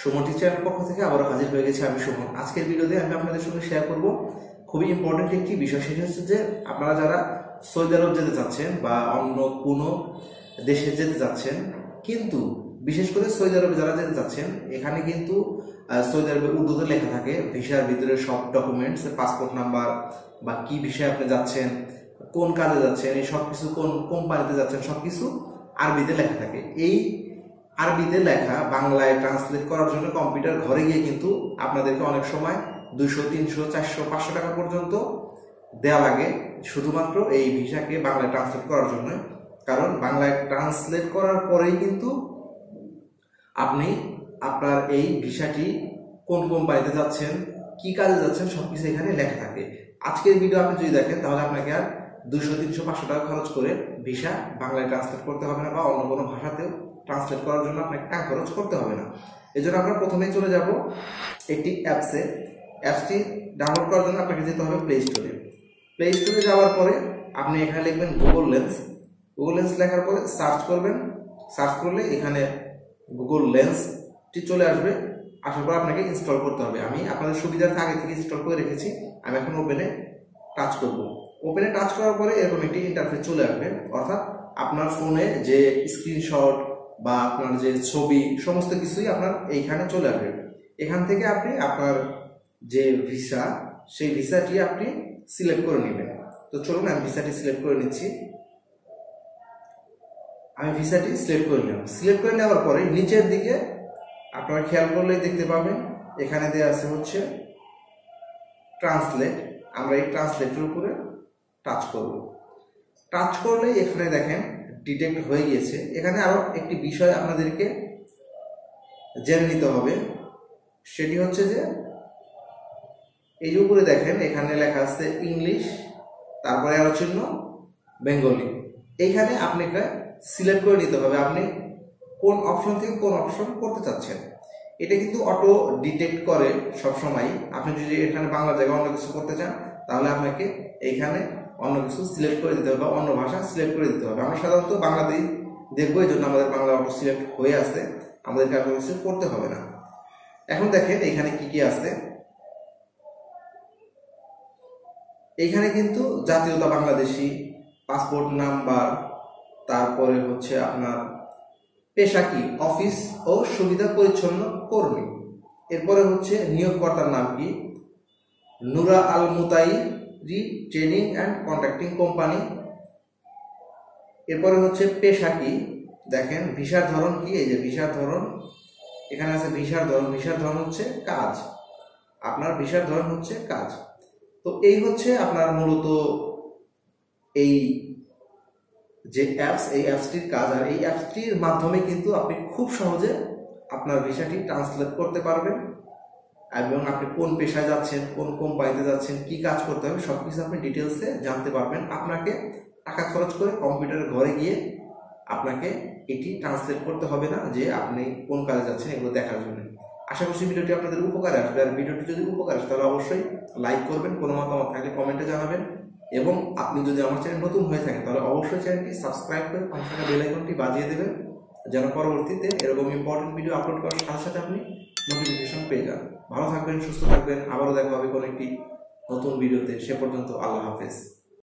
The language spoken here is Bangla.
সুমন টিচারের পক্ষ থেকে আবারও হাজির হয়ে গেছে আমি সুমন। আজকের ভিডিওতে আমি আপনাদের সঙ্গে শেয়ার করব খুবই ইম্পর্টেন্ট একটি বিষয়। সেটা হচ্ছে যে আপনারা যারা সৌদি আরব যেতে চাচ্ছেন বা অন্য কোনো দেশে যেতে চাচ্ছেন, কিন্তু বিশেষ করে সৌদি আরবে যারা যেতে চাচ্ছেন, এখানে কিন্তু সৌদি আরবে উর্দুতে লেখা থাকে ভিসার ভিতরে সব ডকুমেন্টস, পাসপোর্ট নাম্বার বা কি বিষয়ে আপনি যাচ্ছেন, কোন কাজে যাচ্ছেন, এই সব কিছু, কোন কোম্পানিতে যাচ্ছেন, সব কিছু আরবিতে লেখা থাকে। এই আরবিতে লেখা বাংলায় ট্রান্সলেট করার জন্য কম্পিউটার ঘরে গিয়ে কিন্তু আপনাদেরকে অনেক সময় 200, 300, 400, 500 টাকা পর্যন্ত দেওয়া লাগে শুধুমাত্র এই ভিসাকে বাংলায় ট্রান্সলেট করার জন্য। কারণ বাংলায় ট্রান্সলেট করার পরেই কিন্তু আপনি আপনার এই ভিসাটি কোন কোম্পানিতে যাচ্ছেন, কি কাজে যাচ্ছেন, সবকিছু এখানে লেখা থাকে। আজকের ভিডিও আপনি যদি দেখেন তাহলে আপনাকে আর 200, 300, 500 টাকা খরচ করে ভিসা বাংলায় ট্রান্সলেট করতে হবে না, বা অন্য কোনো ভাষাতেও ট্রান্সলেট করার জন্য আপনাকে টাকা খরচ করতে হবে না। এই জন্য আমরা প্রথমেই চলে যাব একটি অ্যাপসে। অ্যাপসটি ডাউনলোড করার জন্য আপনাকে যেতে হবে প্লে স্টোরে। প্লে স্টোরে যাওয়ার পরে আপনি এখানে লিখবেন গুগল লেন্স। গুগল লেন্স লেখার পরে সার্চ করবেন। সার্চ করলে এখানে গুগল লেন্সটি চলে আসবে। আসার পর আপনাকে ইনস্টল করতে হবে। আমি আপনাদের সুবিধার্থে আগে থেকে ইনস্টল করে রেখেছি। আমি এখন ওপেনে টাচ করব। ওপেনে টাচ করার পরে এরকম একটি ইন্টারফেস চলে আসবে, অর্থাৎ আপনার ফোনে যে স্ক্রিনশট বা আপনার যে ছবি, সমস্ত কিছুই আপনার এইখানে চলে আসবে। এখান থেকে আপনি আপনার যে ভিসা, সেই ভিসাটি আপনি সিলেক্ট করে নেবেন। তো চলুন আমি ভিসাটি সিলেক্ট করে নিচ্ছি। আমি ভিসাটি সিলেক্ট করে নিলাম। সিলেক্ট করে নেওয়ার পরে নিচের দিকে আপনারা খেয়াল করলেই দেখতে পাবেন এখানে দেওয়া আছে হচ্ছে ট্রান্সলেট। আমরা এই ট্রান্সলেটের উপরে টাচ করব। টাচ করলেই এখানে দেখেন ডিটেক্ট হয়ে গিয়েছে। এখানে আরো একটি বিষয় আপনাদেরকে জেনে নিতে হবে। সেটি হচ্ছে যে এই উপরে দেখেন এখানে লেখা আছে ইংলিশ, তারপরে আরো চিহ্ন বেঙ্গলি। এইখানে আপনাকে সিলেক্ট করে নিতে হবে আপনি কোন অপশন থেকে কোন অপশন করতে চাচ্ছেন। এটা কিন্তু অটো ডিটেক্ট করে সবসময়। আপনি যদি এখানে বাংলা জায়গায় অন্য কিছু করতে চান তাহলে আপনাকে এইখানে অন্য কিছু সিলেক্ট করে দিতে হবে বা অন্য ভাষা সিলেক্ট করে দিতে হবে। আমরা সাধারণত বাংলাতেই দেখবো, এই জন্য আমাদের বাংলা অটো সিলেক্ট হয়ে আছে, আমাদেরকে আর কিছু করতে হবে না। এখন দেখেন এখানে কি কি আছে। এইখানে কিন্তু জাতীয়তা বাংলাদেশি, পাসপোর্ট নাম্বার, তারপরে হচ্ছে আপনার পেশা কি, অফিস ও সুবিধা পরিচ্ছন্ন কর্মী। এরপরে হচ্ছে নিয়োগকর্তার নাম কি, নুরা আল মুতাইরি ট্রেডিং অ্যান্ড কন্ট্রাক্টিং কোম্পানি। এরপরে হচ্ছে পেশা কি, দেখেন ভিসার ধরন কি, এই যে ভিসার ধরন এখানে আছে। ভিসার ধরন, ভিসার ধরন হচ্ছে কাজ, আপনার ভিসার ধরন হচ্ছে কাজ। তো এই হচ্ছে আপনার মূলত এই যে অ্যাপস, এই অ্যাপসটির কাজ। আর এই অ্যাপসটির মাধ্যমে কিন্তু আপনি খুব সহজে আপনার ভিসাটি ট্রান্সলেট করতে পারবেন, এবং আপনি কোন পেশায় যাচ্ছেন, কোন কোম্পানিতে যাচ্ছেন, কি কাজ করতে হবে, সবকিছু আপনি ডিটেলসে জানতে পারবেন। আপনাকে টাকা খরচ করে কম্পিউটারের ঘরে গিয়ে আপনাকে এটি ট্রান্সলেট করতে হবে না যে আপনি কোন কাজে যাচ্ছেন এগুলো দেখার জন্য। আশা করছি ভিডিওটি আপনাদের উপকারে আসবে। আর ভিডিওটি যদি উপকার আসে তাহলে অবশ্যই লাইক করবেন, কোনো মতামত থাকলে কমেন্টে জানাবেন, এবং আপনি যদি আমার চ্যানেল নতুন হয়ে থাকেন তাহলে অবশ্যই চ্যানেলটি সাবস্ক্রাইব করে পাশে থাকা বেল আইকনটি বাজিয়ে দেবেন, যেন পরবর্তীতে এরকম ইম্পর্টেন্ট ভিডিও আপলোড করার সাথে সাথে আপনি নোটিফিকেশন পেয়ে যান। ভালো থাকবেন, সুস্থ থাকবেন। আবারও দেখা হবে কোনো একটি নতুন ভিডিওতে। সে পর্যন্ত আল্লাহ হাফেজ।